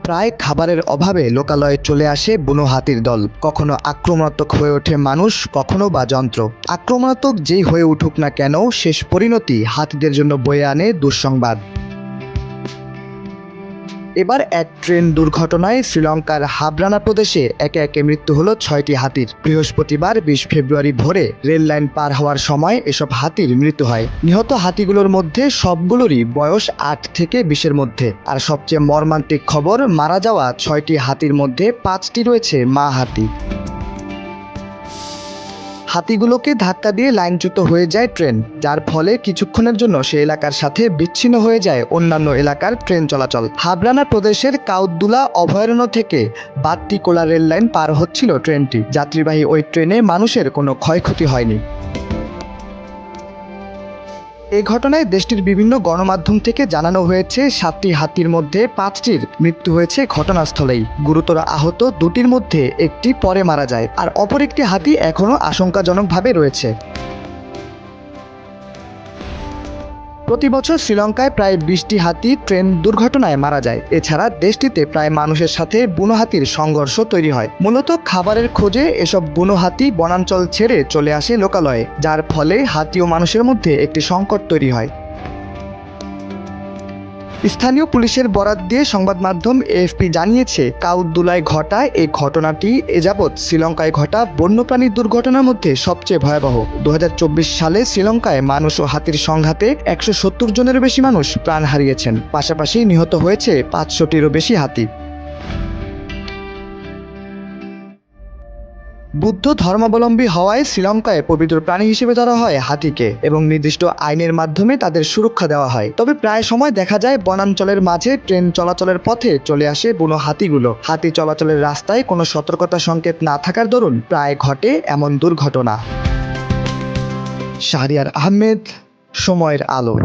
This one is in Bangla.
প্রায় খাবারের অভাবে লোকালয়ে চলে আসে বুনো হাতির দল। কখনো আক্রমণাত্মক হয়ে ওঠে মানুষ, কখনো বা যন্ত্র। আক্রমণাত্মক যেই হয়ে উঠুক না কেন, শেষ পরিণতি হাতিদের জন্য বয়ে আনে দুঃসংবাদ। এবার এক ট্রেন দুর্ঘটনায় শ্রীলঙ্কার হাবরানা প্রদেশে একে একে মৃত্যু হলো 6টি হাতির। বৃহস্পতিবার 20 ফেব্রুয়ারি ভোরে রেল লাইন পার হওয়ার সময় এসব হাতির মৃত্যু হয়। নিহত হাতিগুলোর মধ্যে সবগুলোরই বয়স 8 থেকে 20-এর মধ্যে। আর সবচেয়ে মর্মান্তিক খবর, মারা যাওয়া 6টি হাতির মধ্যে 5টি রয়েছে মা হাতি। হাতিগুলোকে ধাক্কা দিয়ে লাইনচ্যুত হয়ে যায় ট্রেন, যার ফলে কিছুক্ষণের জন্য সে এলাকার সাথে বিচ্ছিন্ন হয়ে যায় অন্যান্য এলাকার ট্রেন চলাচল। হাবরানা প্রদেশের কাউদ্দুলা অভয়ারণ্য থেকে বাত্তিকোলা রেল লাইন পার হচ্ছিল ট্রেনটি। যাত্রীবাহী ওই ট্রেনে মানুষের কোনো ক্ষয়ক্ষতি হয়নি। এই ঘটনায় দেশটির বিভিন্ন গণমাধ্যম থেকে জানানো হয়েছে 7টি হাতির মধ্যে 5টির মৃত্যু হয়েছে ঘটনাস্থলেই। গুরুতর আহত 2টির মধ্যে একটি পরে মারা যায়, আর অপর একটি হাতি এখনও আশঙ্কাজনকভাবে রয়েছে। প্রতি বছর শ্রীলঙ্কায় প্রায় 20টি হাতি ট্রেন দুর্ঘটনায় মারা যায়। এছাড়া দেশটিতে প্রায় মানুষের সাথে বুনো হাতির সংঘর্ষ তৈরি হয়। মূলত খাবারের খোঁজে এসব বুনো হাতি বনাঞ্চল ছেড়ে চলে আসে লোকালয়ে, যার ফলে হাতি ও মানুষের মধ্যে একটি সংকট তৈরি হয়। স্থানীয় পুলিশের বরাত দিয়ে সংবাদ মাধ্যম এএফপি জানিয়েছে, কাউদ্দুলায় ঘটা এই ঘটনাটি এযাবৎ শ্রীলঙ্কায় ঘটা বন্যপ্রাণীর দুর্ঘটনার মধ্যে সবচেয়ে ভয়াবহ। 2024 সালে শ্রীলঙ্কায় মানুষ ও হাতির সংঘাতে 170 জনের বেশি মানুষ প্রাণ হারিয়েছেন। পাশাপাশি নিহত হয়েছে 500টিরও বেশি হাতি। বুদ্ধ ধর্মাবলম্বী হওয়ায় শ্রীলঙ্কায় পবিত্র প্রাণী হিসেবে ধরা হয় হাতিকে, এবং নির্দিষ্ট আইনের মাধ্যমে তাদের সুরক্ষা দেওয়া হয়। তবে প্রায় সময় দেখা যায় বনাঞ্চলের মাঝে ট্রেন চলাচলের পথে চলে আসে বুনো হাতিগুলো। হাতি চলাচলের রাস্তায় কোনো সতর্কতা সংকেত না থাকার দরুন প্রায় ঘটে এমন দুর্ঘটনা। শাহরিয়ার আহমেদ, সময়ের আলো।